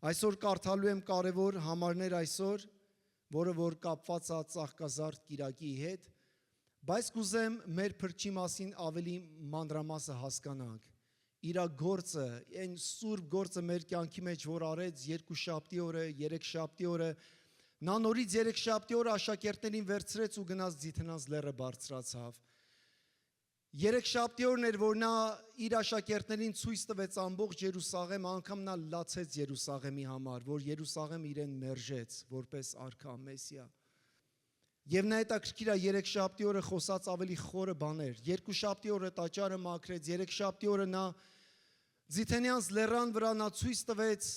Այսօր կարդալու եմ կարևոր համարներ այսօր, որը որ կապված է ծաղկազարդ կիրակի հետ, բայց կուզեմ մեր փրկչի մասին ավելի մանրամասը հասկանանք։ Իր գործը, այն սուրբ գործը մեր կյանքի մեջ որ արեց երկուշաբթի օրը, երեքշաբթի օրը, նա նորից երեքշաբթի օրը աշակերտներին վերցրեց ու գնաց Ձիթենանց լեռը բարձրացավ։ Երեքշաբթի օրն էր, որ նա իր աշակերտներին ցույց տվեց ամբողջ Երուսաղեմ, անգամ նա լացեց Երուսաղեմի համար, որ Երուսաղեմը իրեն մերժեց որպես արքա Մեսիա։ Եվ նա հետաքրքիր է երեքշաբթի օրը խոսած ավելի խորը բաներ։ Երկուշաբթի օրը տաճարը մաքրեց, երեքշաբթի օրը նա Ձիթենյանց լեռան վրա նա ցույց տվեց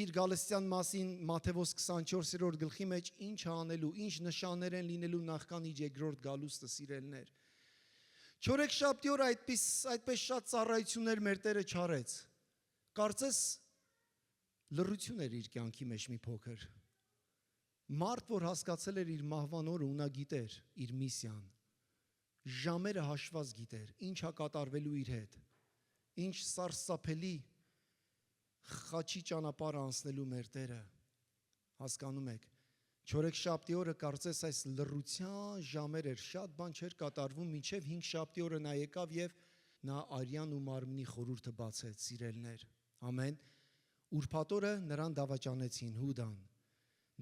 իր գալստյան մասին Մատթեոս 24-րդ գլխի մեջ ինչ անելու, ինչ նշաններ են լինելու նախքան իր երկրորդ գալուստը, սիրելներ։ Չորեքշաբթի օրը այդպես շատ ծառայություններ մեր Տերը չարեց։ Կարծես լռություն էր իր կյանքի մեջ մի փոքր։ Մարդ, որ հասկացել էր իր մահվան օրը ու նա գիտեր իր միսիան, ժամերը հաշված գիտեր, ինչ է կատարվելու իր հետ, ինչ սարսափելի խաչի ճանապարհ անցնելու մեր Տերը, հասկանում եք։ Չորեքշաբթի օրը կարծես այս լռության ժամեր էր, շատ բան չէր կատարվում, մինչև հինգշաբթի օրը նա եկավ եւ նա արյան ու մարմնի խորհուրդը բացեց, սիրելներ։ Ամեն։ Ուրբաթ օրը նրան դավաճանեցին, Հուդան։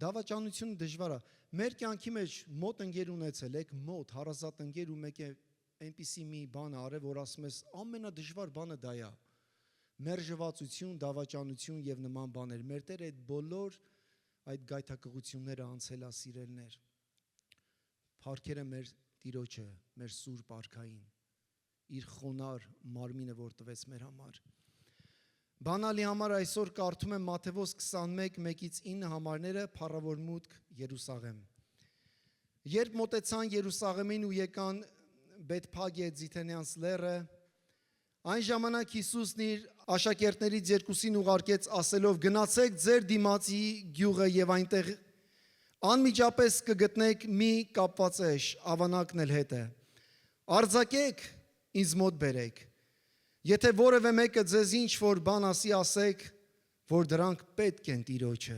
Դավաճանությունը դժվար է։ Մեր կյանքի մեջ մոտ ընկեր ունեցել եք, մոտ հարազատ ընկեր ու մեկ է այնպիսի մի բան արել, որ ասում ես ամենադժվար բանը դա է։ Մերժվածություն, դավաճանություն եւ նման բաներ։ Մեր Տերը այդ բոլոր այդ գայթակղությունները անցել է, սիրելներ։ Փառքերը մեր Տիրոջը, մեր Սուրբ Արքային, իր խոնար մարմինը, որ տվեց մեր համար։ Բանալի համար այսօր կարդում եմ Մատթեոս 21:1-9 համարները, փառավոր մուտք Երուսաղեմ։ Երբ մոտեցան Երուսաղեմին ու եկան Բեթփագե Ձիթենյանց լեռը, այն ժամանակ Հիսուսն իր աշակերտներից երկուսին ուղարկեց ասելով. գնացեք ձեր դիմացի գյուղը եւ այնտեղ անմիջապես կգտնեք մի կապված էշ, ավանակն էլ հետ է։ Արձակեք, ինձ մոտ բերեք։ Եթե որևէ մեկը ձեզ ինչ որ բան ասի, ասեք, որ դրանք պետք են Տիրոջը։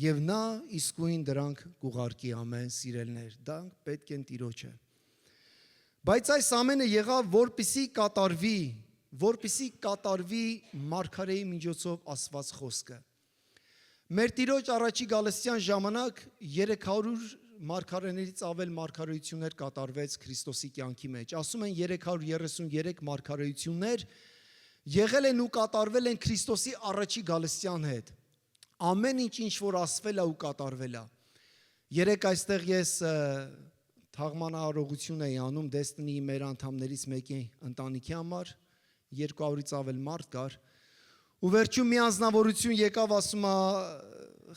Եվ նա իսկույն դրանք կուղարկի, ամեն, սիրելներ, դրանք պետք են Տիրոջը։ Բայց այս ամենը եղավ, որպեսզի կատարվի մարգարեի միջոցով ասված խոսքը։ Մեր Տիրոջ առաջի գալստյան ժամանակ 300 մարգարեներից ավել մարգարեություններ կատարվեց Քրիստոսի կյանքի մեջ։ Ասում են 333 մարգարեություններ եղել են ու կատարվել են Քրիստոսի առաջի գալստյան հետ։ Ամեն ինչ որ ասվել է ու կատարվել է։ Երեք այստեղ ես թաղմանարարողություն էի անում Destiny մեր անդամներից մեկի ընտանիքի համար, 200-ից ավել մարդ կար, ու վերջում մի անձնավորություն եկավ, ասում է,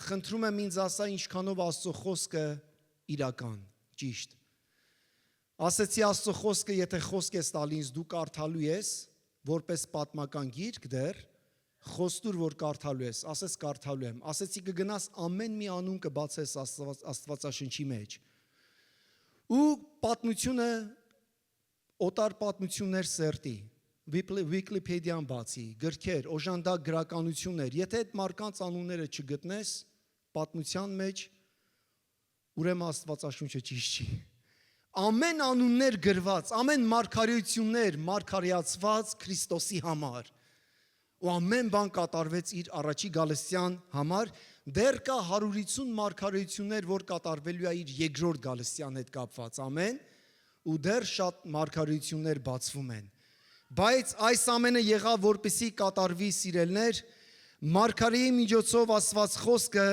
խնդրում եմ ինձ ասա ինչքանով Աստծո խոսքը իրական, ճիշտ։ Ասեցի Աստծո խոսքը, եթե խոսք ես տալի ինձ, դու կարդալու ես, որպես պատմական գիրք դեռ, խոստուր որ կարդալու ես, ասես կարդալու եմ, ասեցի կգնաս ամեն մի անուն կբացես Աստվածաշնչի մեջ։ Ու պատմությունը, օտար պատմություններ սերտի, Վիկիպեդիան բացի, գրքեր, օժանդակ գրականություններ, եթե այդ մարդկանց անունները չգտնես պատմության մեջ, ուրեմն Աստվածաշունչը ճիշտ չի։ Ամեն անուններ գրված, ամեն մարգարեություններ մարգարեացված Քրիստոսի համար։ Ու ամեն բան կատարվեց իր առաջի գալստյան համար, դեռ կա 150 մարգարեություններ, որ կատարվելու է իր երկրորդ գալստյան հետ կապված, ամեն, ու դեռ շատ մարգարեություններ բացվում են։ Բայց այս ամենը եղավ, որպեսզի կատարվի, սիրելներ, մարգարեի միջոցով ասված խոսքը,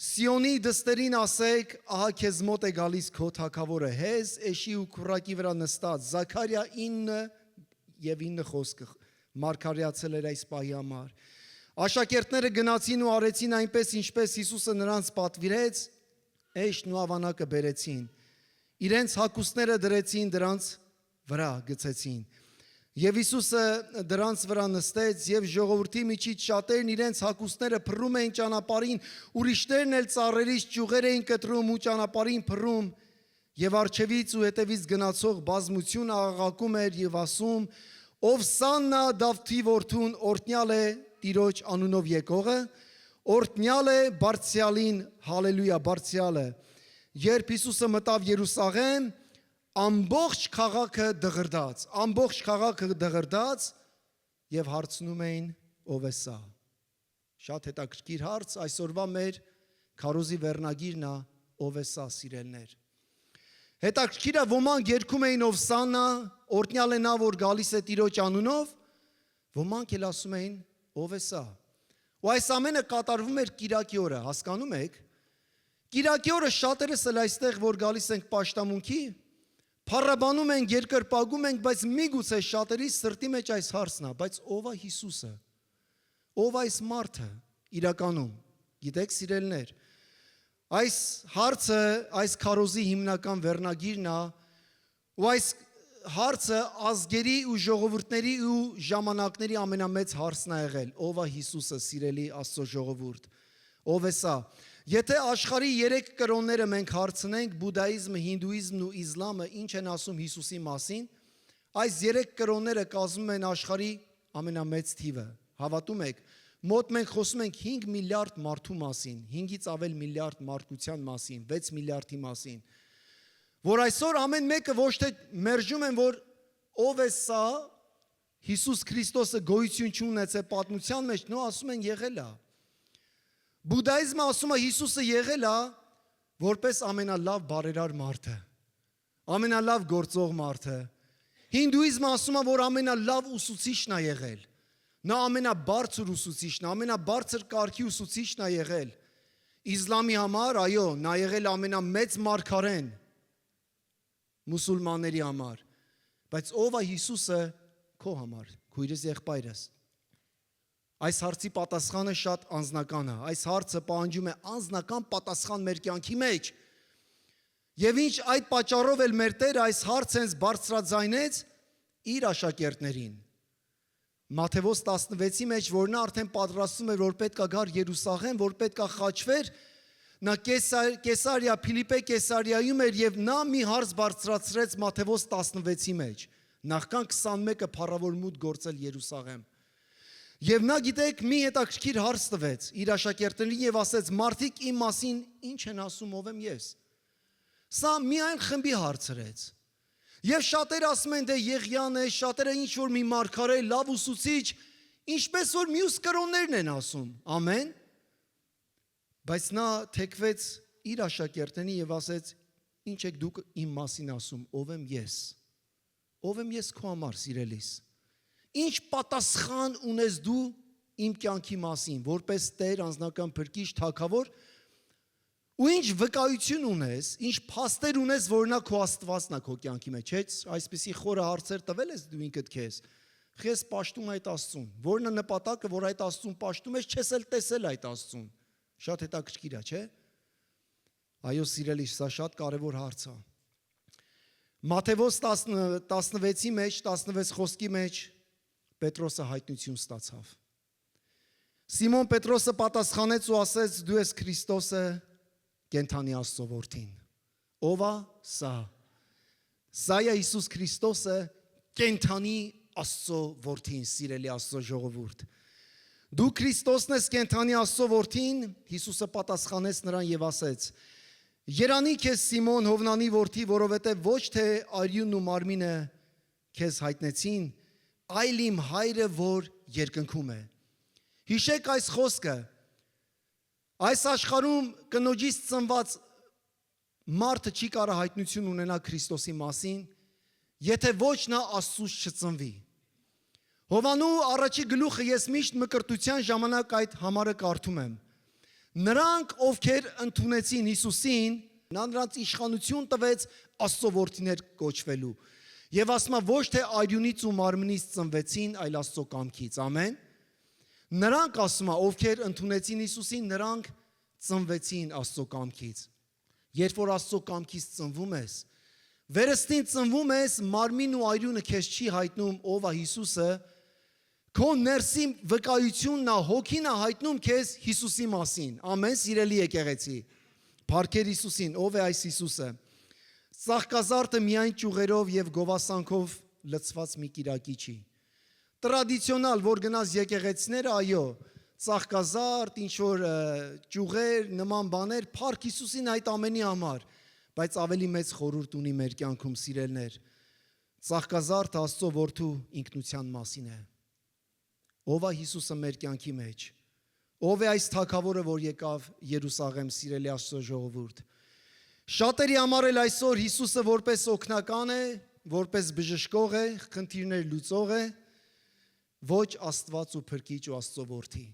Սիոնի դստերին ասեք, ահա քեզ մոտ է գալիս քո թագավորը, հեզ էշի ու քուռակի վրա նստած, Զաքարիա 9:9 խոսքը մարգարեացել էր այս պահի համար։ Աշակերտները գնացին ու արեցին այնպես, ինչպես Հիսուսը նրանց պատվիրեց, էշն ու ավանակը բերեցին։ Իրենց հագուստները դրեցին դրանց վրա, գցեցին։ Եվ Հիսուսը դրանց վրա նստեց եւ ժողովրդի միջից շատերն իրենց հագուստները փռում էին ճանապարհին, ուրիշներն էլ ծառերից ճյուղեր էին կտրում ու ճանապարհին փռում, եւ արջևից ու հետևից գնացող բազմությունը աղաղակում էր եւ ասում. Ով Սաննա Դավթի որդուն, օրհնյալ է Տիրոջ անունով եկողը, Օրտնյալ է բարձյալին, հալելույա, բարձյալը։ Երբ Հիսուսը մտավ Երուսաղեմ, ամբողջ քաղաքը դղրդաց եւ հարցնում էին ով է սա։ Շատ հետաքրքիր հարց, այսօրվա մեր քարոզի վերնագիրն է ով է սա, սիրելներ։ Հետաքրքիր է, ոմանք երգում էին ով սանա, օրտնյալ է նա, որ գալիս է Տիրոջ անունով, ոմանք էլ ասում էին ով է սա։ Ու այս ամենը կատարվում էր Կիրակի օրը, հասկանում եք։ Կիրակի օրը շատերս էլ այստեղ, որ գալիս ենք պաշտամունքի, փառաբանում ենք, երկրպագում ենք, բայց միգուցե շատերի սրտի մեջ այս հարցն է, բայց ով է Հիսուսը։ Ով այս մարդը իրականում, գիտեք սիրելներ, այս հարցը, այս քարոզի հիմնական վերնագիրն է, ու այս հարցը ազգերի ու ժողովուրդների ու ժամանակների ամենամեծ հարցն է եղել, ով է Հիսուսը, սիրելի Աստծո ժողովուրդ, ով է սա։ Եթե աշխարհի 3 կրոնները մենք հարցնենք, բուդդայիզմը, հինդուիզմն ու իսլամը ինչ են ասում Հիսուսի մասին, այս 3 կրոնները կազմում են աշխարհի ամենամեծ թիվը։ Հավատում եք, մոտ մենք խոսում ենք 5 միլիարդ մարդու մասին, 5-ից ավել միլիարդ մարդկության մասին, 6 միլիարդի մասին, որ այսօր ամեն մեկը ոչ թե մերժում են, որ ով է սա, Հիսուս Քրիստոսը գոյություն չունեցե պատմության մեջ, նո ասում են եղել է։ Բուդդայիզմը ասում է Հիսուսը եղել է որպես ամենալավ բարերար մարդը, ամենալավ գործող մարդը։ Հինդուիզմը ասում է, որ ամենալավ ուսուցիչն է եղել։ Նա ամենաբարձր ուսուցիչն է, ամենաբարձր կարգի ուսուցիչն է եղել։ Իսլամի համար, այո, նա եղել է ամենամեծ մարգարեն մուսուլմանների համար։ Բայց ով է Հիսուսը քո համար, քույրս, եղբայրս։ Այս հարցի պատասխանը շատ անձնական է։ Այս հարցը պահանջում է անձնական պատասխան մեր կյանքի մեջ։ Եվ ինչ այդ պատճառով էլ մեր Տերը այս հարցը հենց բարձրաձայնեց իր աշակերտներին։ Մատթեոս 16-ի մեջ, որ նա արդեն պատրաստում էր, որ պետք է գար Երուսաղեմ, որ պետք է խաչվեր, նա Կեսարիա, Փիլիպպե Կեսարիայում էր եւ նա մի հարց բարձրացրեց Մատթեոս 16-ի մեջ։ Նախքան 21-ը փառավոր մուտք գործել Երուսաղեմ։ Եվ նա, գիտեք, մի հետաքրքիր հարց տվեց իր աշակերտներին եւ ասեց. «Մարդիկ իմ մասին ինչ են ասում, ով եմ ես»։ Սա միայն խմբի հարցրեց։ Եվ շատերը ասում են, դե Եղիան է, շատերը ինչ որ մի մարգարե, լավ ուսուցիչ, ինչպես որ մյուս կրոններն են ասում։ Ամեն։ Բայց նա թեքվեց իր աշակերտներին եւ ասեց. «Ինչ եք դուք իմ մասին ասում, ով եմ ես։ Ով եմ ես քո համար, սիրելիս։ Ինչ պատասխան ունես դու իմ կյանքի մասին, որպես Տեր, անձնական փրկիչ, թագավոր, ու ինչ վկայություն ունես, ինչ փաստեր ունես, որ նա քո Աստվածն է քո կյանքի մեջ, չէ՞։ Այսպիսի խորը հարցեր տվել ես դու ինքդ քեզ։ Քեզ պաշտում այդ Աստծուն։ Որն է նպատակը, որ այդ Աստծուն պաշտում ես, չես էլ տեսել այդ Աստծուն։ Շատ հետաքրքիր է, չէ՞։ Այո, սիրելիս, սա շատ կարևոր հարց է։ Մատթեոս 16-ի մեջ, 16 խոսքի մեջ Պետրոսը հայտնություն ստացավ։ Սիմոն Պետրոսը պատասխանեց ու ասեց. «Դու ես Քրիստոսը, կենդանի Աստծո որդին»։ Ով է սա։ Սա է Հիսուս Քրիստոսը, կենդանի Աստծո որդին, սիրելի Աստծո ժողովուրդ։ Դու Քրիստոսն ես, կենդանի Աստծո որդին, Հիսուսը պատասխանեց նրան եւ ասեց. «Երանի քեզ Սիմոն Հովնանի որդի, որովհետև ոչ թե արյունն ու մարմինը քեզ հայտնեցին, այլ իմ հայրը, որ երկնքում է»։ Հիշեք այս խոսքը։ Այս աշխարհում կնոջից ծնված մարդը չի կարող հայտնություն ունենալ Քրիստոսի մասին, եթե ոչ նա Աստծուց չծնվի։ Հովանու առաջի գլուխը ես միշտ մկրտության ժամանակ այդ համարը կարդում եմ։ Նրանք, ովքեր ընդունեցին Հիսուսին, նա նրանց իշխանություն տվեց Աստծո որդիներ կոչվելու։ Եվ ասում է ոչ թե արյունից ու մարմնից ծնվեցին, այլ Աստծո կամքից։ Ամեն։ Նրանք, ասում է, ովքեր ընդունեցին Հիսուսին, նրանք ծնվեցին Աստծո կամքից։ Երբ որ Աստծո կամքից ծնվում ես, վերստին ծնվում ես, մարմին ու արյունը քեզ չի հայտնում ով է Հիսուսը, քո ներսի վկայությունն է, հոգին է հայտնում քեզ Հիսուսի մասին։ Ամեն, սիրելի եկեղեցի։ Փառքեր Հիսուսին, ով է այս Հիսուսը։ Ծաղկազարդը միայն ճյուղերով եւ գովասանքով լցված մի կիրակի չի։ Տրադիցիոնալ, որ գնաս եկեղեցիները, այո, ծաղկազարդ, ինչ որ ճյուղեր, նման բաներ, փառք Հիսուսին այդ ամենի համար, բայց ավելի մեծ խորհուրդ ունի մեր կյանքում սիրելներ։ Ծաղկազարդ Աստծո որդու ինքնության մասին է։ Ով է Հիսուսը մեր կյանքի մեջ։ Ով է այս թագավորը, որ եկավ Երուսաղեմ, սիրելի Աստծո ժողովուրդ։ Շատերի համար էլ այսօր Հիսուսը որպես օգնական է, որպես բժշկող է, խնդիրներ լուծող է, ոչ Աստված ու Փրկիչ ու Աստծո որդի։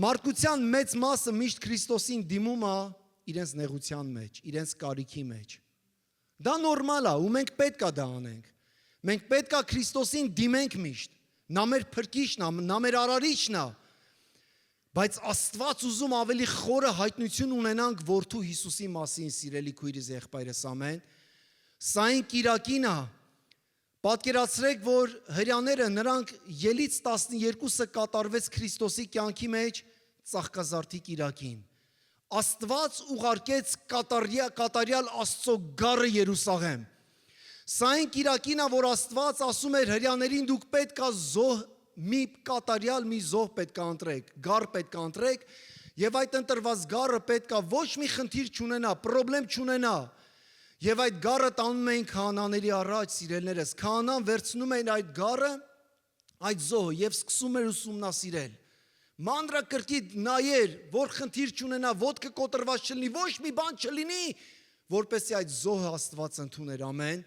Մարդկության մեծ մասը միշտ Քրիստոսին դիմում է իրենց նեղության մեջ, իրենց կարիքի մեջ։ Դա նորմալ է, ու մենք պետք է դա անենք։ Մենք պետք է Քրիստոսին դիմենք միշտ։ Նա մեր Փրկիչն է, նա մեր արարիչն է։ Բայց Աստված ուզում ավելի խորը հայտնություն ունենանք որդու Հիսուսի մասին, սիրելի քույրս, եղբայրս, ամեն։ Սա այն Կիրակին է։ Պատկերացրեք, որ հրյաները նրանք ելից 12-ը կատարվեց Քրիստոսի կյանքի մեջ Ծաղկազարդի Կիրակին։ Աստված ուղարկեց կատարյալ Աստծո գառը Երուսաղեմ։ Սա այն Կիրակին է, որ Աստված ասում էր հրյաներին, դուք պետք է մի կատարյալ մի զոհ պետք է ընտրեք, գառ պետք է ընտրեք, եւ այդ ընտրված գառը պետք է ոչ մի խնդիր չունենա, պրոբլեմ չունենա։ Եվ այդ գառը տանում էին քահանաների առաջ, սիրելներս, քահանան վերցնում էին այդ գառը, այդ զոհը եւ սկսում էր ուսումնասիրել։ Մանրակրկիտ նայեր, որ խնդիր չունենա, ոտքը կոտրված չլինի, ոչ մի բան չլինի, որպեսզի այդ զոհը Աստված ընդուներ, ամեն։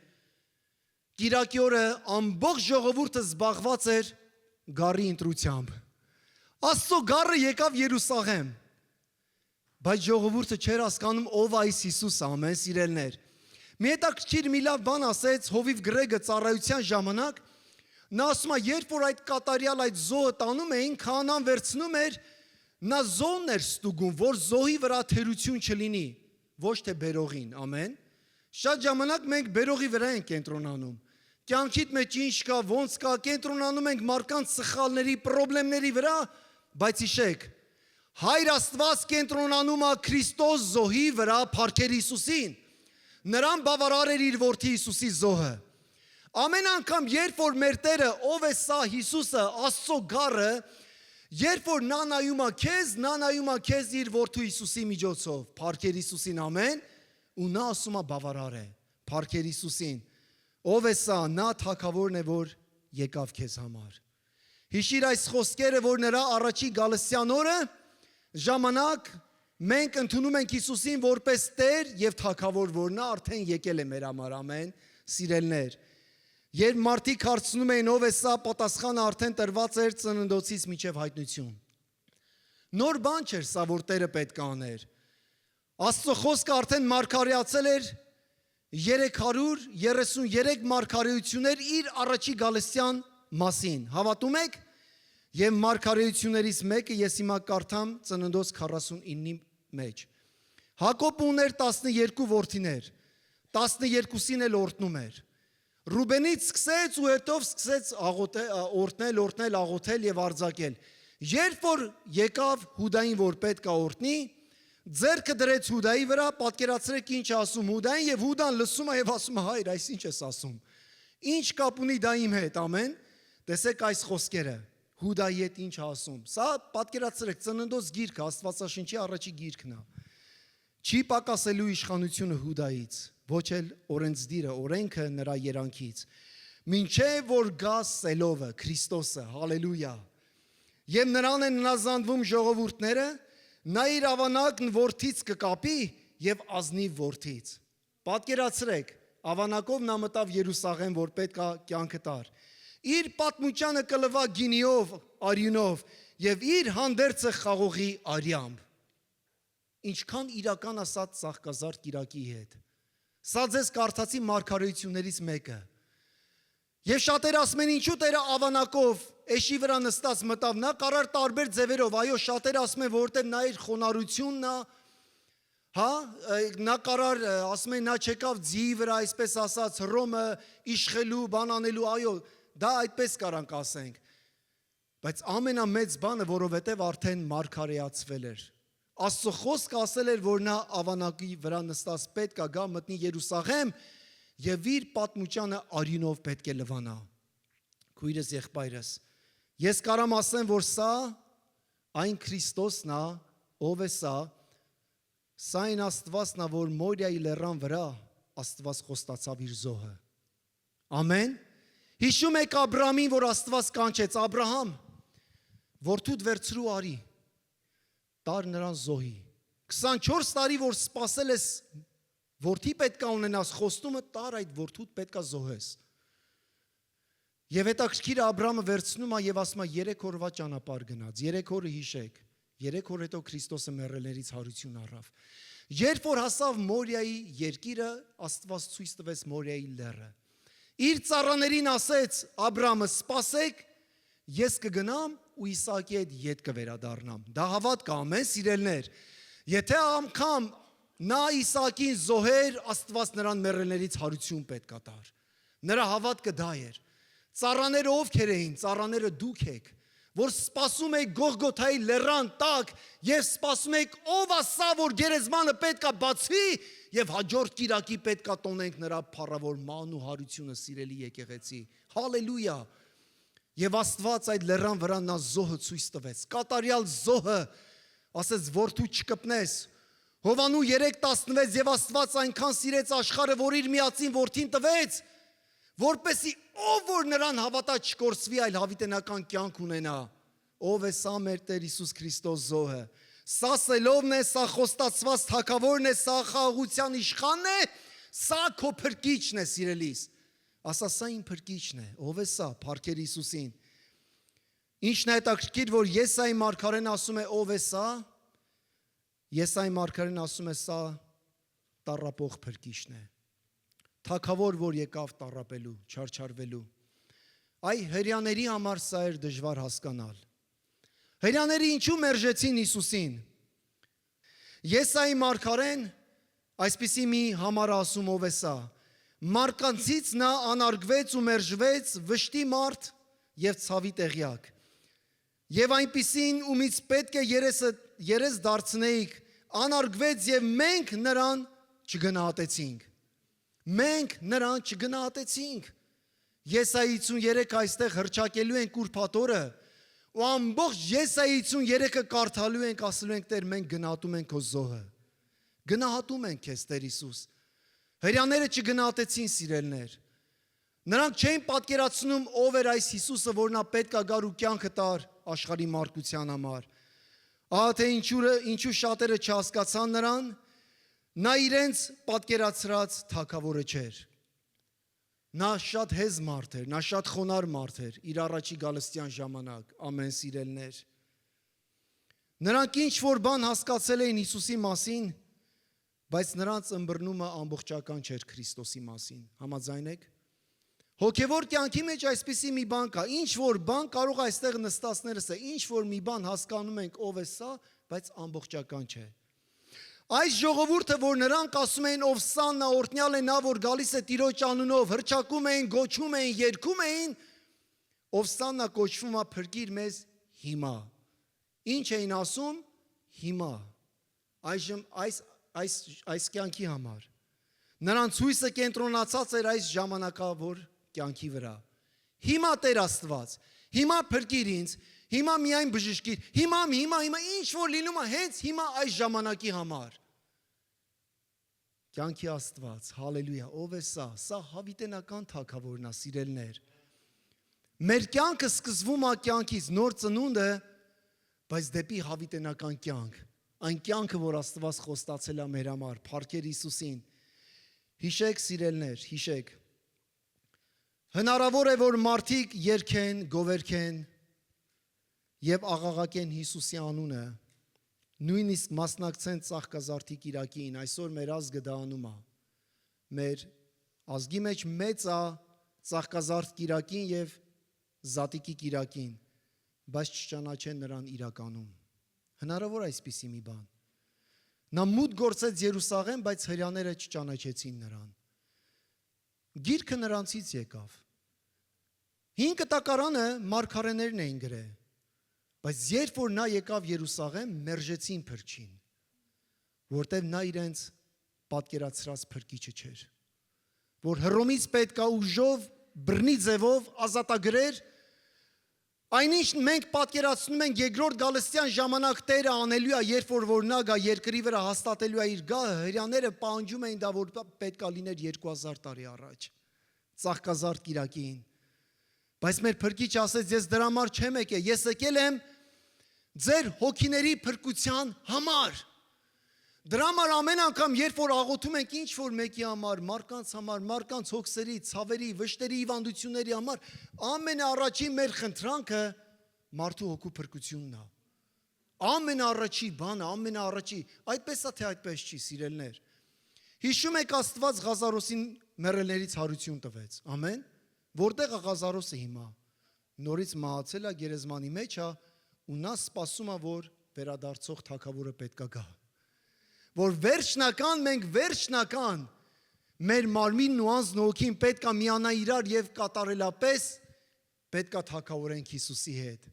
Կիրակի օրը ամբողջ ժողովուրդը զբաղված էր գառի ընտրությամբ։ Աստծո գառը եկավ Երուսաղեմ, բայց ժողովուրդը չէր հասկանում ով է այս Հիսուսը, ամեն, սիրելներ։ Մի հետաքրքիր մի լավ բան ասեց Հովիվ Գրեգը ծառայության ժամանակ, նա ասում է, երբ որ այդ կատարյալ այդ զոհը տանում էին, քահանան վերցնում էր, նա զոհն էր ստուգում, որ զոհի վրա թերություն չլինի, ոչ թե բերողին, ամեն։ Շատ ժամանակ մենք բերողի վրա ենք կենտրոնանում։ Կյանքիդ մեջ ինչ կա, ոնց կա, կենտրոնանում ենք մարդկանց սխալների, պրոբլեմների վրա, բայց հիշեք, Հայր Աստված կենտրոնանում է Քրիստոս զոհի վրա, փառքեր Հիսուսին։ Նրան բավարար էր իր որդի Հիսուսի զոհը։ Ամեն անգամ, երբ որ մեր Տերը, ով է սա Հիսուսը, Աստծո գառը, երբ որ նա նայում է քեզ, նա նայում է քեզ իր որդու Հիսուսի միջոցով, փառքեր Հիսուսին, ամեն, ու նա ասում է բավարար է, փառքեր Հիսուսին։ Ով է սա, նա թագավորն է, որ եկավ քեզ համար։ Հիշիր այս խոսքերը, որ նրա առաջի գալստյան օրը ժամանակ մենք ընդունում ենք Հիսուսին որպես Տեր եւ թագավոր, որ նա արդեն եկել է մեր համար, ամեն, սիրելներ։ Երբ մարդիկ հարցնում էին ով է սա, պատասխանը արդեն տրված էր ծննդոցից մինչև հայտնություն։ Նոր բան չէր սա, որ Տերը պետք է աներ։ Աստծո խոսքը արդեն մարգարեացել էր 333 մարգարեություններ իր առաջի գալստյան մասին։ Հավատում եք։ Եվ մարգարեություններից մեկը ես հիմա կարդամ Ծննդոց 49-ի մեջ։ Հակոբը ուներ 12 որդիներ, 12-ին էլ օրհնում էր։ Ռուբենից սկսեց ու հետով սկսեց օրհնել, աղոթել եւ արձակել։ Երբ որ եկավ Հուդային, որ պետք է օրհնի, ձեռքը դրեց Հուդայի վրա, պատկերացրեք ինչ ասում Հուդային, եւ Հուդան լսում է եւ ասում է՝ հայր, այս ինչ ես ասում։ Ինչ կապ ունի դա իմ հետ, ամեն։ Տեսեք այս խոսքերը։ Հուդայի հետ ինչ ասում։ Սա պատկերացրեք Ծննդոց գիրքը, Աստվածաշնչի առաջի գիրքն է։ Չի պակասելու իշխանությունը Հուդայից, ոչ էլ օրենսդիրը, օրենքը նրա երանքից։ Մինչև որ գա Սելովը, Քրիստոսը, հալելույա։ Եվ նրան են հնազանդվում ժողովուրդները, նա իր ավանակն որդից կկապի եւ ազնիվ որդից։ Պատկերացրեք, ավանակով նա մտավ Երուսաղեմ, որ պետք է կյանքը տար։ Իր պատմությանը կլվա գինիով, արյունով եւ իր հանդերձը խաղողի արյամբ։ Ինչքան իրական ասած Ծաղկազարդ Կիրակի հետ։ Սա ձեզ կարդացի մարգարեություններից մեկը։ Եվ շատերը ասում են ինչու Տերը ավանակով էշի վրա նստած մտավ, նա կարար տարբեր ձևերով, այո, շատերը ասում են որտեղ նա իր խոնարհությունն է, հա, նա կարար, ասում են նա չեկավ ձիի վրա, այսպես ասած, Հռոմը իշխելու, բան անելու, այո, դա այդպես կարանք ասենք, բայց ամենամեծ բանը, որովհետև արդեն մարգարեացվել էր։ Աստծո խոսքը ասել էր, որ նա ավանակի վրա նստած պետք է գա մտնի Երուսաղեմ եւ իր պատմությանը արյունով պետք է լվանա։ Քույրս, եղբայրս, ես կարամ ասեմ, որ սա Այն Քրիստոսն է, ով է սա։ Սա այն Աստվածն է, որ Մորիայի լեռան վրա Աստված խոստացավ իր զոհը։ Ամեն։ Հիշում եք Աբրահամին, որ Աստված կանչեց. Աբրահամ, որդուդ վերցրու արի, տար նրան զոհի։ 24 տարի որ սպասել ես, որդի պետքա ունենաս, խոստումը տար այդ որդուդ պետքա զոհես։ Եվ հետաքրքիր Աբրահամը վերցնում է եւ ասում է 3 օրվա ճանապարհ գնաց, 3 օրը հիշեք, 3 օր հետո Քրիստոսը մեռելներից հարություն առավ։ Երբ որ հասավ Մորիայի երկիրը, Աստված ցույց տվեց Մորիայի լեռը։ Իր ծառաներին ասեց Աբրահամը, սպասեք, ես կգնամ ու Իսահակի հետ ետ կվերադառնամ։ Դա հավատք է, ամեն սիրելներ։ Եթե անգամ նա Իսահակին զոհեր, Աստված նրան մեռելներից հարություն պետք է տար։ Նրա հավատքը դա էր։ Ծառաները ովքեր էին, ծառաները դուք եք, որ սպասում եք Գողգոթայի լեռան տակ եւ սպասում եք ով է սա, որ գերեզմանը պետքա բացվի եւ հաջորդ կիրակի պետքա տոնենք նրա փառավոր ման ու հարությունը, սիրելի եկեղեցի։ Հալելույա։ Եվ Աստված այդ լեռան վրա նա զոհը ցույց տվեց, կատարյալ զոհը, ասեց որդու չկպնես։ Հովանու 3:16 եւ Աստված այնքան սիրեց աշխարհը, որ իր միածին որդին տվեց, որպեսի ով որ նրան հավատա չկորսվի, այլ հավիտենական կյանք ունենա։ Ով է սա մեր Տեր Հիսուս Քրիստոս զոհը։ Սա սելովն է, սա խոստացված թագավորն է, սա խաղաղության իշխանն է, սա քո փրկիչն է, սիրելիս։ Ասա սա իմ փրկիչն է։ Ով է սա, փառքեր Հիսուսին։ Ինչն է հետաքրքիր, որ Եսայի մարգարեն ասում է ով է սա։ Եսայի մարգարեն ասում է սա տառապող փրկիչն է։ Թագավոր, որ եկավ տառապելու, չարչարվելու։ Այ հրյաների համար սա էր դժվար հասկանալ։ Հրյաները ինչու մերժեցին Հիսուսին։ Եսայի մարգարեն այսպիսի մի համար ասում ով է սա։ Մարկանցից նա անարգվեց ու մերժվեց, վշտի մարդ եւ ցավի տեղյակ։ Եվ այնպիսին ումից պետք է երես դարձնեիք, անարգվեց եւ մենք նրան չգնահատեցինք։ Մենք նրան չգնահատեցինք։ Եսայի 53 այստեղ հրճակելու ենք ուրփաթորը ու ամբողջ Եսայի 53-ը կարդալու ենք, ասելու ենք Տեր, մենք գնահատում ենք քո զոհը։ Գնահատում ենք քեզ Տեր Հիսուս։ Հրյաները չգնահատեցին, սիրելներ։ Նրանք չէին պատկերացնում ով էր այս Հիսուսը, որ նա պետք է գար ու կյանքը տար աշխարհի մարդկության համար։ Ահա թե ինչու շատերը չհասկացան նրան, նա իրենց պատկերացրած թագավորը չէր։ Նա շատ հեզ մարդ էր, նա շատ խոնար մարդ էր իր առաջի գալստյան ժամանակ, ամեն սիրելներ։ Նրանք ինչ որ բան հասկացել էին Հիսուսի մասին, բայց նրանց ըմբռնումը ամբողջական չէր Քրիստոսի մասին։ Համաձայն եք։ Հոգևոր կյանքի մեջ այսպիսի մի բան կա, ինչ որ բան կարող է այստեղ նստածներս է, ինչ որ մի բան հասկանում ենք ով է սա, բայց ամբողջական չէ։ Այս ժողովուրդը, որ նրանք ասում էին ով սան նա օրհնյալ է նա, որ գալիս է Տիրոջ անունով, հրճակում էին, գոչում էին, երգում էին, ով սան նա կոչվում է փրկիր մեզ հիմա։ Ինչ էին ասում հիմա։ Այժմ այս կյանքի համար։ Նրանց հույսը կենտրոնացած էր այս ժամանակավոր կյանքի վրա։ Հիմա Տեր Աստված, հիմա փրկիր ինձ, հիմա միայն բժշկիր, հիմա ինչ որ լինում է հենց հիմա այս ժամանակի համար։ Կյանքի Աստված, հալելույա, ով է սա։ Սա հավիտենական թագավորն է, սիրելներ։ Մեր կյանքը սկսվում է կյանքից, նոր ծնունդը, բայց դեպի հավիտենական կյանք։ Այն կյանքը, որ Աստված խոստացել է մեր համար, փառքեր Հիսուսին։ Հիշեք, սիրելներ, հիշեք։ Հնարավոր է, որ մարդիկ երգեն, գովերգեն եւ աղաղակեն Հիսուսի անունը, նույնիսկ մասնակցեն ծաղկազարդի կիրակին, այսօր մեր ազգը դա անում է։ Մեր ազգի մեջ մեծ է ծաղկազարդ կիրակին եւ զատիկի կիրակին, բայց չճանաչեն նրան իրականում։ Հնարավոր է այսպիսի մի բան։ Նա մուտք գործեց Երուսաղեմ, բայց հրյաները չճանաչեցին նրան։ Գիրքը նրանցից եկավ։ 5 տակարանը մարգարեներն էին գրել, բայց երբ որ նա եկավ Երուսաղեմ, մերժեցին փրկին, որտեղ նա իրենց պատկերացրած փրկիչը չէր, որ Հռոմից պետք է ուժով, բռնի ձևով ազատագրեր, Այնինչ մենք պատկերացնում ենք երկրորդ գալստյան ժամանակ Տերը անելու է, երբ որ նա գա երկրի վրա հաստատելու է իր գահը, հրյաները պահանջում էին դա, որ պետքա լիներ 2000 տարի առաջ, Ծաղկազարդ կիրակին։ Բայց մեր Փրկիչ ասեց, ես դրա համար չեմ եկել, ես եկել եմ ձեր հոգիների փրկության համար։ Դրա համար ամեն անգամ, երբ որ աղոթում ենք ինչ որ մեկի համար, մարդկանց հոգսերի, ցավերի, վշտերի, հիվանդությունների համար, ամենաառաջին մեր խնդրանքը մարդու հոգու փրկությունն է։ Ամենաառաջի բանը, ամենաառաջի, այդպես է թե այդպես չի, սիրելներ։ Հիշում եք Աստված Ղազարոսին մեռելներից հարություն տվեց։ Ամեն։ Որտեղ է Ղազարոսը հիմա։ Նորից մահացել է, գերեզմանի մեջ է, ու նա սպասում է, որ վերադարձող թագավորը պետքա գա։ Որ մենք վերջնական մեր մարմինն ու անձն հոգին պետքա միանա իրար եւ կատարելապես պետքա թագավորենք Հիսուսի հետ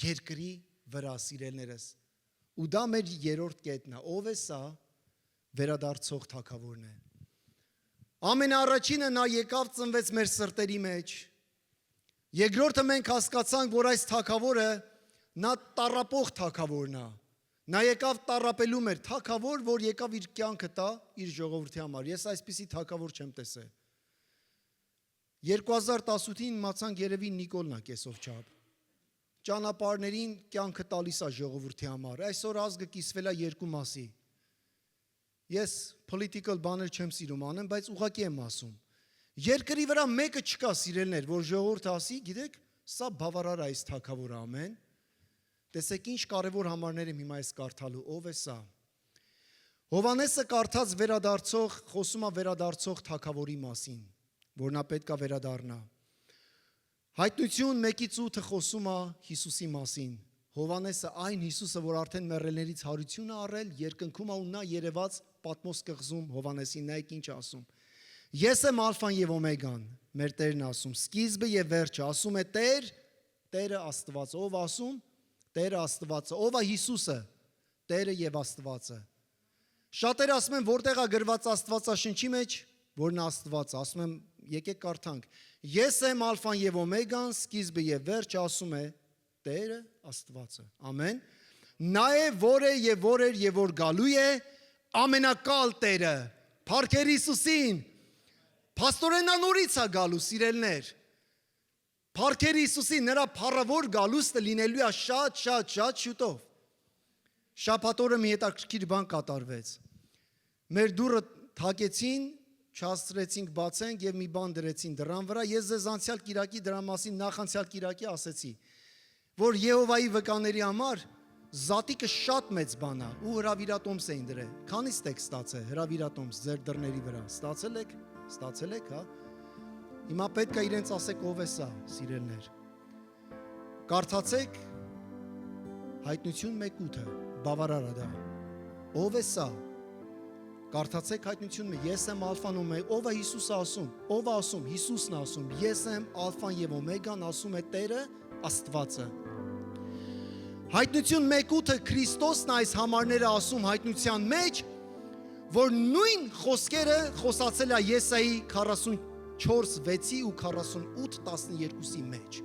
երկրի վրա, սիրելներս։ Ու դա մեր երրորդ կետն է։ Ով է սա? Վերադարձող թագավորն է։ Ամենաառաջինը նա եկավ ծնվեց մեր սրտերի մեջ։ Երկրորդը մենք հասկացանք, որ այս թագավորը նա տառապող թագավորն է։ Նա եկավ տառապելու մեր թագավոր, որ եկավ իր կյանքը տա իր ժողովրդի համար։ Ես այսպիսի թագավոր չեմ տեսել։ 2018-ին իմացանք երևի Նիկոլն է կեսով չափ։ Ճանապարհներին կյանքը տալիս է ժողովրդի համար։ Այսօր ազգը կիսվել է երկու մասի։ Ես political բաներ չեմ սիրում անեմ, բայց ուղղակի եմ ասում։ Երկրի վրա մեկը չկա, սիրելներ, որ ժողովուրդը ասի, գիտեք, սա բավարար է այս թագավորը, ամեն։ Տեսեք ինչ կարևոր համարներ եմ հիմա այս կարդալու, ով է սա։ Հովանեսը կարդած վերադարձող, խոսում է վերադարձող թագավորի մասին, որ նա պետք է վերադառնա։ Հայտնություն 1-8-ը խոսում է Հիսուսի մասին։ Հովանեսը այն Հիսուսը, որ արդեն մեռելներից հարություն է առել, երկնքում է ու նա երևաց Պատմոս կղզում Հովանեսին, նայեք ինչ ասում։ Ես եմ ալֆան եւ օմեգան, մեր Տերն ասում, սկիզբը եւ վերջը, ասում է Տեր, Տերը Աստված, ով ասում Տերը Աստվածը, ով է Հիսուսը, Տերը եւ Աստվածը։ Շատերը ասում են, որտեղ է գրված Աստվածաշնչի մեջ, որ նա Աստված է, ասում եմ, եկեք կարդանք։ Ես եմ ալֆան եւ օմեգան, սկիզբը եւ վերջը, ասում է Տերը Աստվածը։ Ամեն։ Նա է, որ է եւ որ էր եւ որ գալու է, ամենակալ Տերը, Փառքեր Հիսուսին։ Փաստորեն նա նորից է գալու, սիրելներ։ Փառքեր Հիսուսին, նրա փառավոր գալուստը լինելու է շատ շուտով։ Շաբաթօրը մի հետաքրքիր բան կատարվեց։ Մեր դուռը թակեցին, չհասցրեցինք բացենք եւ մի բան դրեցին դռան վրա։ Ես ձեզ անցյալ կիրակի դրա մասին նախանցյալ կիրակի ասեցի, որ Եհովայի վկաների համար զատիկը շատ մեծ բան է ու հրավիրատոմս էին դրել։ Քանիստ եք ստացել հրավիրատոմս ձեր դռների վրա։ Ստացել եք, հա։ Հիմա պետք է իրենց ասեք ով է սա, սիրելներ։ Կարդացեք Հայտնություն 1:8-ը, բավարար է դա։ Ով է սա։ Կարդացեք Հայտնություն 1, ես եմ ալֆան օմեգան, ով է Հիսուսը ասում, ով է ասում, Հիսուսն է ասում, ես եմ ալֆան եւ օմեգան, ասում է Տերը Աստվածը։ Հայտնություն 1:8-ը Քրիստոսն այս համարները ասում հայտնության մեջ, որ նույն խոսքերը խոսացել է Եսայի 44:6-ի ու 48:12-ի մեջ։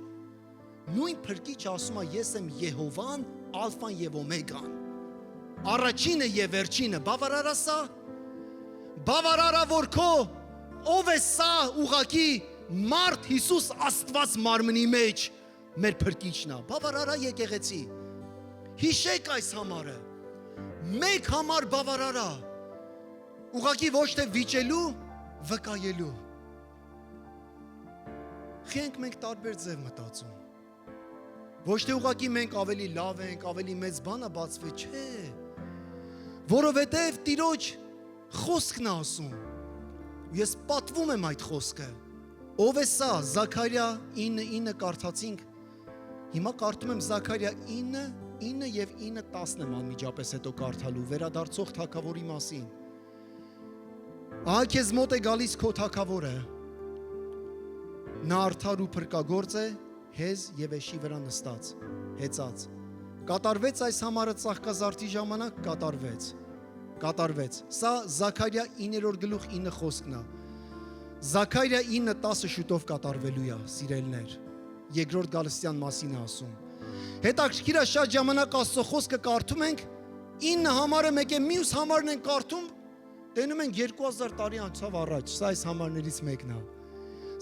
Նույն Փրկիչ ասում է ես եմ Եհովան, ալֆան եւ օմեգան։ Առաջինը եւ վերջինը, բավարարա սա։ Բավարարա որ քո ով է սա ուղակի մարդ Հիսուս Աստված մարմնի մեջ մեր Փրկիչն է։ Բավարարա եկեղեցի։ Հիշեք այս համարը։ Մեկ համար բավարարա։ Ուղղակի ոչ թե վիճելու, վկայելու։ Խենք մենք տարբեր ձև մտածում։ Ոչ թե ուղղակի մենք ավելի լավ ենք, ավելի մեծ բան է բացվել, չէ։ Որովհետև Տիրոջ խոսքն է ասում։ Ես պատվում եմ այդ խոսքը։ Ով է սա։ Զաքարիա 9:9 կարդացինք։ Հիմա կարդում եմ Զաքարիա 9:9 եւ 9:10 եմ անմիջապես հետո կարդալու վերադարձող թագավորի մասին։ Ահա քեզ մոտ է գալիս քո թագավորը։ Նա արդար ու փրկագործ է, հեզ եւ էշի վրա նստած, հեծած։ Կատարվեց այս համարը Ծաղկազարդի ժամանակ, կատարվեց։ Սա Զաքարիա 9:9 խոսքն է։ Զաքարիա 9:10 շուտով կատարվելու է, սիրելներ։ երկրորդ գալստյան մասին է ասում։ Հետաքրքիր է, շատ ժամանակ Աստծո խոսքը կարդում ենք, 9 համարը մեկ է, մյուս համարն ենք կարդում, տենում ենք 2000 տարի անցավ առաջ, սա այս համարներից մեկն է։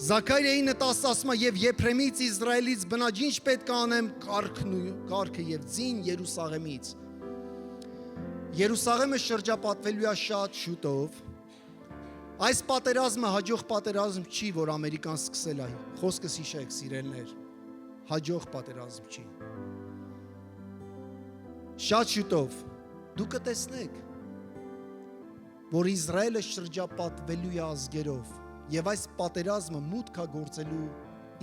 Զաքարիա 9:10 ասում է, եւ Եփրեմից Իսրայելից բնաջինջ պետք է անեմ կարգը եւ ձին Երուսաղեմից։ Երուսաղեմը շրջապատվելու է շատ շուտով։ Այս պատերազմը հաջող պատերազմ չի, որ Ամերիկան սկսել է։ Խոսքս հիշեք, սիրելիներ, հաջող պատերազմ չի։ Շատ շուտով դու կտեսնեք, որ Իսրայելը շրջապատվելու է ազգերով, եւ այս պատերազմը մուտք է գործելու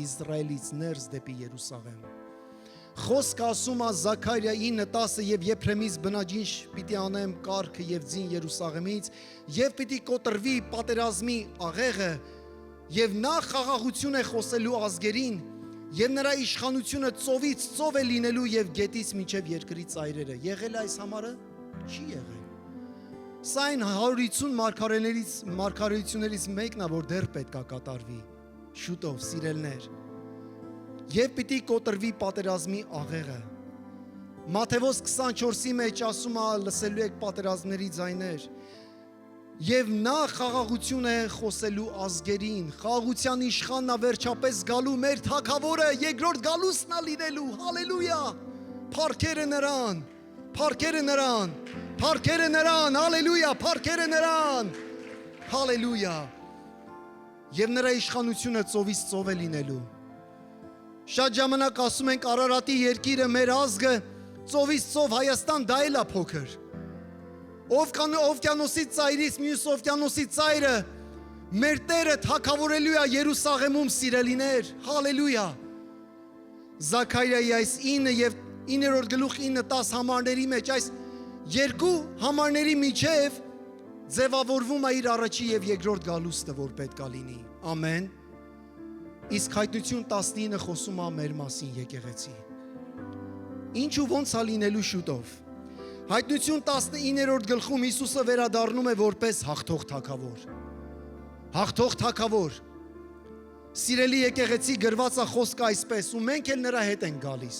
Իսրայելից ներս դեպի Երուսաղեմ։ Խոսքը ասում է Զաքարիա 9:10 եւ Եփրեմից բնաջինջ պիտի անեմ կարգը եւ ձին Երուսաղեմից եւ պիտի կոտրվի պատերազմի աղեղը եւ նա խաղաղություն է խոսելու ազգերին եւ նրա իշխանությունը ծովից ծով է լինելու եւ գետից մինչեւ երկրի ծայրերը։ Եղել է այս համարը? Չի եղել։ Սա այն 150 մարգարեություններից մեկն է, որ դեռ պետք է կատարվի շուտով, սիրելներ։ Եվ պիտի կոտրվի պատերազմի աղեղը։ Մատթեոս 24-ի մեջ ասում է, լսելու եք պատերազմների ձայներ։ Եվ նա խաղաղություն է խոսելու ազգերին, խաղաղության իշխանն է վերջապես գալու, մեր թագավորը երկրորդ գալուստն է լինելու, հալելույա, փառքերը նրան, փառքերը նրան, փառքերը նրան, հալելույա, փառքերը նրան, հալելույա։ Եվ նրա իշխանությունը ծովից ծով է լինելու։ Շատ ժամանակ ասում ենք Արարատի երկիրը, մեր ազգը, ծովից ծով Հայաստան, դա էլ է փոքր։ Օվկիանոսի ծայրից մյուս օվկիանոսի ծայրը մեր Տերը թագավորելու է Երուսաղեմում, սիրելիներ, հալելույա։ Զաքարիայի այս 9 եւ 9-րդ գլուխ 9-10 համարների մեջ այս երկու համարների միջև ձևավորվում է իր առաջի եւ երկրորդ գալուստը, որ պետք է լինի։ Ամեն։ Իսկ Հայտնություն 19 խոսում է մեր մասին եկեղեցի։ Ինչու ոնց է լինելու շուտով։ Հայտնություն 19-րդ գլխում Հիսուսը վերադառնում է որպես հաղթող թագավոր։ Հաղթող թագավոր։ Սիրելի եկեղեցի, գրված է խոսքը այսպես, ու մենք էլ նրա հետ ենք գալիս։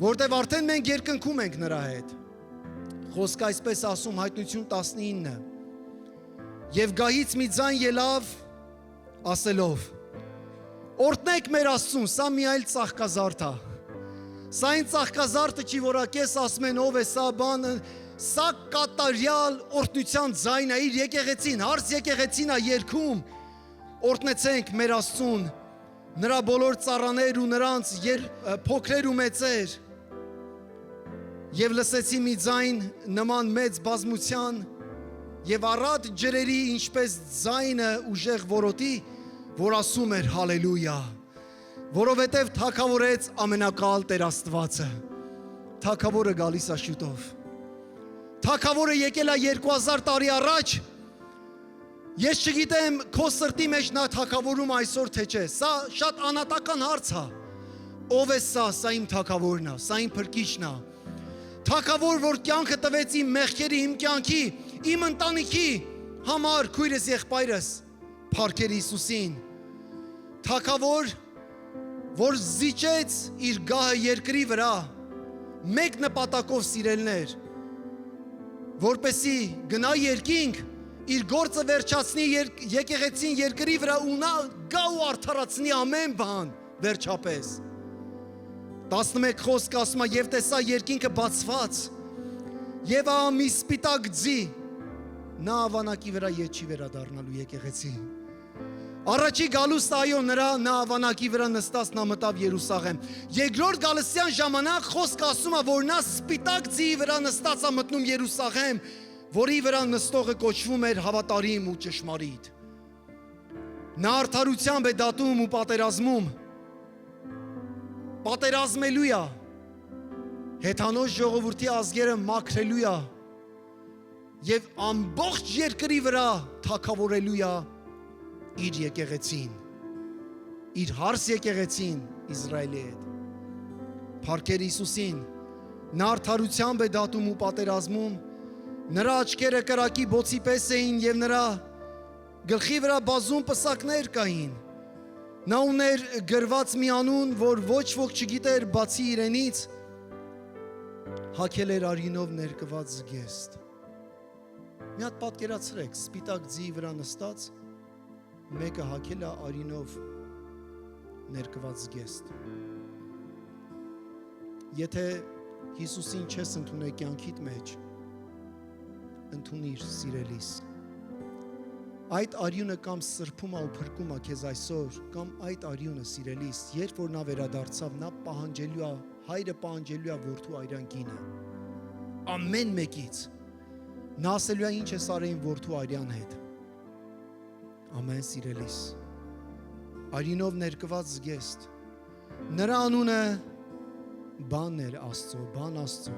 Որտեւ արդեն մենք երկնքում ենք նրա հետ։ Խոսքը այսպես ասում Հայտնություն 19։ Եվ գահից մի ձայն ելավ ասելով. Օրհնեք մեր Աստծուն, սա մի այլ ծաղկազարդ է։ Սա այն ծաղկազարդը չի, որ ակես ասում են ով է սա բանը, սա կատարյալ օրհնության ձայն է, իր եկեղեցին, հարց եկեղեցին է երգում։ Օրհնեցենք մեր Աստծուն, նրա բոլոր ծառաներ ու նրանց փոքրեր ու մեծեր։ Եվ լսեցի մի ձայն նման մեծ բազմության եւ առատ ջրերի ինչպես ձայնը ուժեղ որոտի, որ ասում էր հալելույա, որովհետև թագավորեց ամենակալ Տեր Աստվածը։ Թագավորը գալիս է շուտով։ Թագավորը եկել է 2000 տարի առաջ։ Ես չգիտեմ քո սրտի մեջ նա թագավորում այսօր թե չէ։ Սա շատ անհատական հարց է։ Ով է սա, սա իմ թագավորն է, սա իմ փրկիչն է։ Թագավոր, որ կյանքը տվեց իմ մեղքերի, իմ կյանքի, իմ ընտանիքի համար, քույրս եղբայրս, փառքեր Հիսուսին։ Թագավոր, որ զիջեց իր գահը երկրի վրա, մեկ նպատակով, սիրելներ, որպեսի գնա երկինք, իր գործը վերջացնի եկեղեցին երկրի վրա ու նա գա ու արդարացնի ամեն բան վերջապես։ 11 խոսք ասում է, եւ տեսա երկինքը բացված, եւ ահա մի սպիտակ ձի, նա ավանակի վրա ետ չի վերադառնալու եկեղեցի։ Առաջի գալուստը այո նա ավանակի վրա նստած նա մտավ Երուսաղեմ։ Երկրորդ գալստյան ժամանակ խոսքը ասում է, որ նա սպիտակ ձիի վրա նստած է մտնում Երուսաղեմ, որի վրա նստողը կոչվում էր հավատարիմ ու ճշմարիտ։ Նա արդարությամբ է դատում ու պատերազմում։ Պատերազմելու է, հեթանոց ժողովրդի ազգերը մաքրելու է եւ ամբողջ երկրի վրա թագավորելու է իր եկեղեցին, իր հարս եկեղեցին Իսրայելի հետ։ Փառքեր Հիսուսին, նա արդարությամբ է դատում ու պատերազմում, նրա աչքերը կրակի բոցի պես էին եւ նրա գլխի վրա բազում պսակներ կային։ Նա ուներ գրված մի անուն, որ ոչ ոք չգիտեր բացի իրենից, հագել էր արյունով ներկված զգեստ։ Մի հատ պատկերացրեք, սպիտակ ձիի վրա նստած, մեկը հագել է արյունով ներկված զգեստ։ Եթե Հիսուսին չես ընդունել կյանքիդ մեջ, ընդունիր սիրելիս։ Այդ արյունը կամ սրբում է ու փրկում է քեզ այսօր, կամ այդ արյունը սիրելիս, երբ որ նա վերադարձավ, նա պահանջելու է, հայրը պահանջելու է որդու արյան գինը։ Ամեն մեկից։ Նա ասելու է ինչ ես արեին որդու արյան հետ։ Ամեն սիրելիս։ Արյունով ներկված զգեստ։ Նրա անունը բան էր Աստծո, բան Աստծո։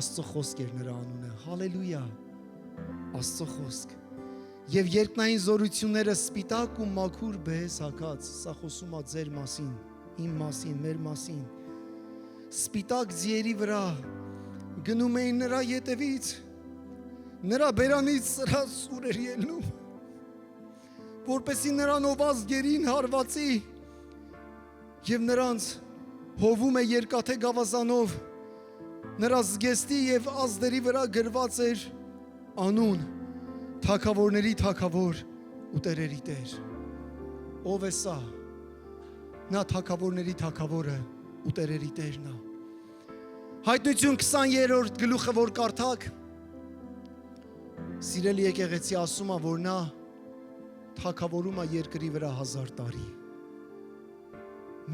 Աստծո խոսք էր նրա անունը։ Հալելույա։ Աստծո խոսք։ Եվ երկնային զորությունները սպիտակ ու մաքուր բեհես հագած, սա խոսում է ձեր մասին, իմ մասին, մեր մասին, սպիտակ ձիերի վրա գնում էին նրա ետևից, նրա բերանից սրա սուր էր ելնում, որպեսզի նրան ով ազգերին հարվածի և նրանց հովում է երկաթե գավազանով, նրա զգեստի և ազդերի վրա գրված էր անուն, թագավորների թագավոր ու տերերի տեր։ Ով է սա։ Նա թագավորների թագավորը ու տերերի տերն է։ Հայտնություն 20-րդ գլուխը որ կարդաք, սիրելի եկեղեցի ասում է, որ նա թագավորում է երկրի վրա 1000 տարի։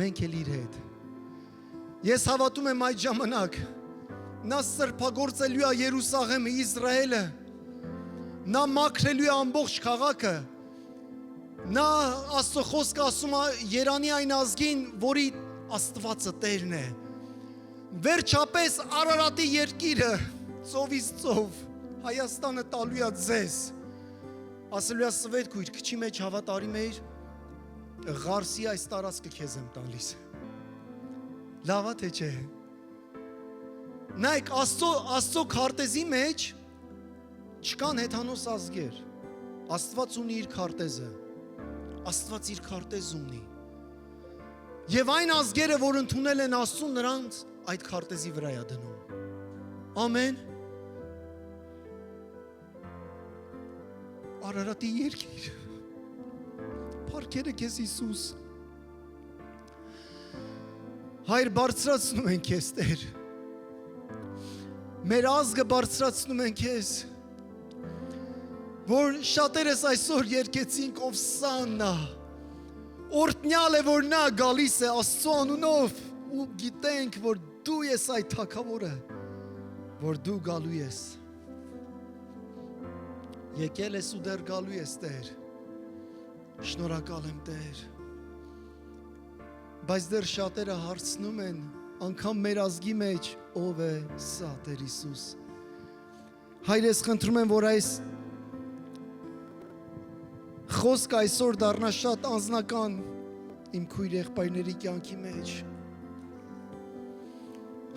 Մենք էլ իր հետ։ Ես հավատում եմ այդ ժամանակ նա սրբագործելու է Երուսաղեմը, Իսրայելը, նա մաքրելու է ամբողջ քաղաքը, նա Աստծո խոսքը ասում է երանի այն ազգին, որի Աստվածը Տերն է, վերջապես Արարատի երկիրը, ծովից ծով, Հայաստանը տալու է ձեզ, ասելու է սվետ քույր, քչի մեջ հավատարիմ էիր, Ղարսի այս տարածքը քեզ եմ տալիս, լավ է թե չէ, նայք Աստծո քարտեզի մեջ չկան հեթանոս ազգեր, Աստված ունի իր քարտեզը, Աստված իր քարտեզ ունի, և այն ազգերը, որ ընդունել են Աստծուն, նրանց այդ քարտեզի վրա է դնում, ամեն, Արարատի երկիր, փառքերը քեզ Հիսուս, Հայր բարձրացնում են քեզ Տեր, մեր ազգը բարձրացնում են քեզ, որ շատերս այսօր երկեցինք ով սաննա, օրտնյալ է, որ նա գալիս է Աստծո անունով ու գիտենք, որ դու ես այդ թագավորը, որ դու գալու ես, եկել ես ու դեռ գալու ես Տեր, շնորհակալ եմ Տեր, բայց դեռ շատերը հարցնում են, անգամ մեր ազգի մեջ, ով է սա Տեր Հիսուս, Հայր ես խնդրում եմ, որ այս խոսքը այսօր դառնա շատ անձնական իմ քույր եղբայրների կյանքի մեջ,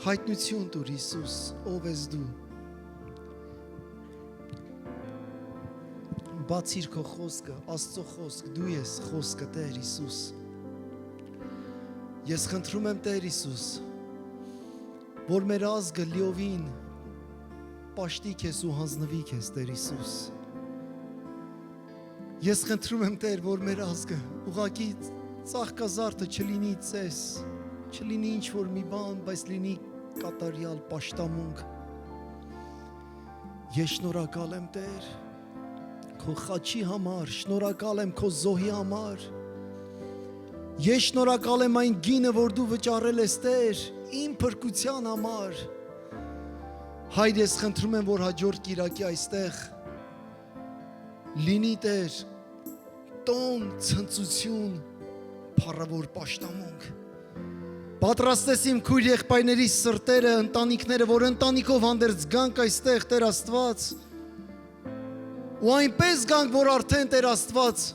հայտնություն տուր Հիսուս, ով ես դու, բացիր քո խոսքը, Աստծո խոսք, դու ես խոսքը Տեր Հիսուս, ես խնդրում եմ Տեր Հիսուս, որ մեր ազգը լիովին պաշտի քեզ ու հանձնվի քեզ Տեր Հիսուս, ես խնդրում եմ Տեր, որ մեր ազգը ուղղակի ծաղկազարդը չլինի ծես, չլինի ինչ-որ մի բան, բայց լինի կատարյալ պաշտամունք, ես շնորհակալ եմ Տեր, քո խաչի համար, շնորհակալ եմ քո զոհի համար, ես շնորհակալ եմ այն գինը, որ դու վճարել ես Տեր, իմ փրկության համար, Հայր ես խնդրում եմ, որ հաջորդ կիրակի այստեղ լինի Տեր, տոն, ցնծություն, փառավոր պաշտամունք, պատրաստես իմ քույր եղբայրների սրտերը, ընտանիքները, որ ընտանիքով հանդերձ գանք այստեղ Տեր Աստված, ու այնպես գանք, որ արդեն Տեր Աստված,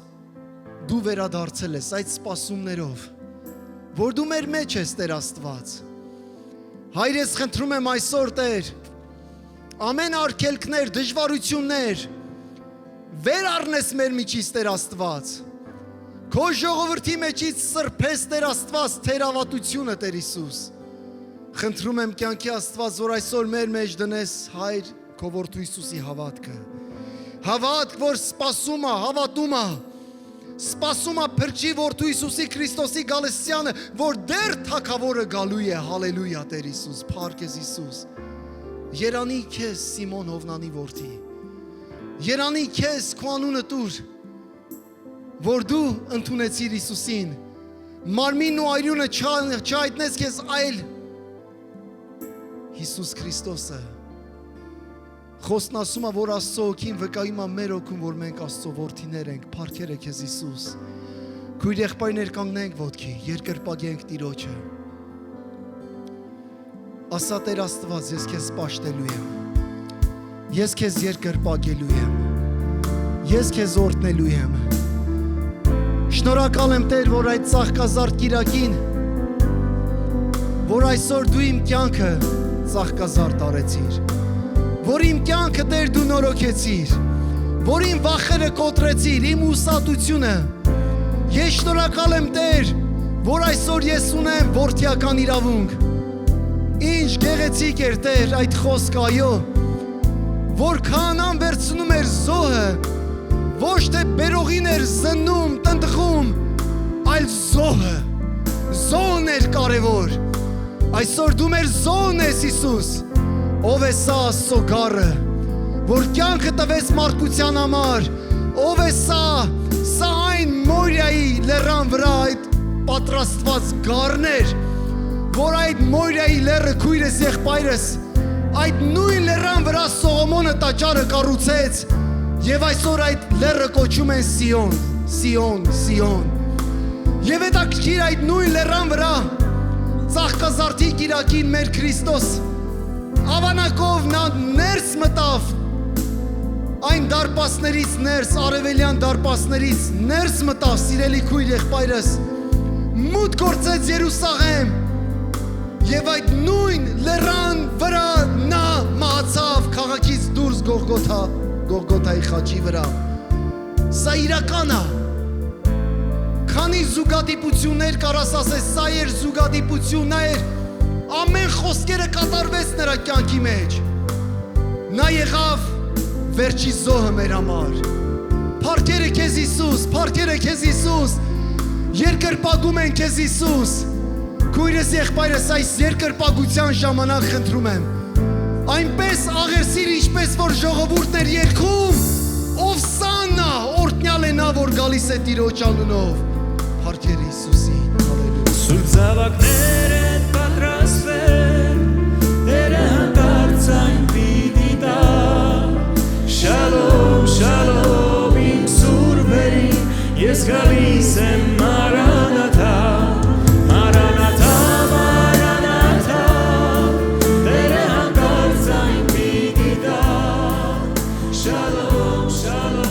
դու վերադարձել ես այդ սպասումներով, որ դու մեր մեջ ես Տեր Աստված, Հայր ես խնդրում եմ այսօր Տեր, ամեն արգելքներ, դժվարություններ, վեր առնես մեր միջից Տեր Աստված, Քո ժողովրդի մեջից սրբես Տեր Աստված թերավատությունը Տեր Հիսուս։ Խնդրում եմ կյանքի Աստված, որ այսօր մեր մեջ դնես Հայր քո որդու Հիսուսի հավատքը։ Հավատք, որ սպասում է, հավատում է։ Սպասում է փրկի որդու Հիսուսի Քրիստոսի գալստյանը, որ դեռ թագավորը գալու է, հալելույա Տեր Հիսուս, փառք ես Հիսուս։ Երանի քեզ Սիմոն Հովնանի որդի։ Երանի քեզ քո անունը տուր, որ դու ընդունեցիր Հիսուսին։ Մարմինն ու արյունը չհայտնեց քեզ, այլ Հիսուս Քրիստոսը։ Խոսքն ասում է, որ Աստծո հոգին վկայում է մեր հոգում, որ մենք Աստծո որդիներ ենք, փառքերը քեզ Հիսուս։ Քույր եղբայրներ կանգնենք ոտքի, երկրպագենք Տիրոջը։ Ասա Տեր Աստված, ես քեզ պաշտելու եմ։ Ես քեզ երկրպագելու եմ։ Ես քեզ օրհնելու եմ։ Շնորհակալ եմ Տեր, որ այդ ծաղկազարդ կիրակին, որ այսօր դու իմ կյանքը ծաղկազարդ արեցիր, որ իմ կյանքը Տեր դու նորոգեցիր, որ իմ վախերը կոտրեցիր, իմ ուսատությունը։ Ես շնորհակալ եմ Տեր, որ այսօր ես ունեմ որդիական իրավունք։ Ինչ գեղեցիկ էր Տեր այդ խոսքը, այո, որ քահանան վերցնում էր զոհը, ոչ թե բերողին էր զննում, տնտղում, այլ զոհը։ Զոհն էր կարևոր։ Այսօր դու մեր զոհն ես Հիսուս։ Ով է սա Աստծո գառը, որ կյանքը տվեց մարդկության համար։ Ով է սա այն Մորիայի լեռան վրա այդ պատրաստված գառն էր, որ այդ Մորիայի լեռը քույրս եղբայրս, այդ նույն լեռան վրա Սողոմոնը տաճարը կառուցեց, եւ այսօր այդ լեռը կոչում են Սիոն, Սիոն, Սիոն։ Եվ հետաքրքիր այդ նույն լեռան վրա ծաղկազարդի կիրակին մեր Քրիստոս ավանակով նա ներս մտավ, այն դարպասներից ներս, արևելյան դարպասներից ներս մտավ, սիրելի քույր եղբայրս, մուտք գործեց Երուսաղեմ, եւ այդ նույն լեռան վրա նա մահացավ քաղաքից դուրս Գողգոթայի խաչի վրա։ Սա իրական է։ Քանի զուգադիպություններ կարաս ասես, սա էր զուգադիպություն, նա էր ամեն խոսքերը կատարվեց նրա կյանքի մեջ։ Նա եղավ վերջի զոհը մեր համար։ Փառքերը քեզ Հիսուս, փառքերը քեզ Հիսուս։ Երկրպագում են քեզ Հիսուս։ Քույրս եղբայրս, այս երկրպագության ժամանակ խնդրում եմ, այնպես աղերսիր, ինչպես որ ժողովուրդն էր երգում, ով սաննա, օրհնյալ է նա, որ գալիս է Տիրոջ անունով։ Փառքեր Հիսուսին, հալելույա։ Սուրբ զավակներ են պատրաստվել, Տերը հանկարծ այն պիտի տա։ Շալոմ, շալոմ իմ սուրբերին, ես գալիս եմ Մարանաթա, Մարանաթա, Մարանաթա, Տերը հանկարծ այն պիտի տա։ Շալոմ, շալոմ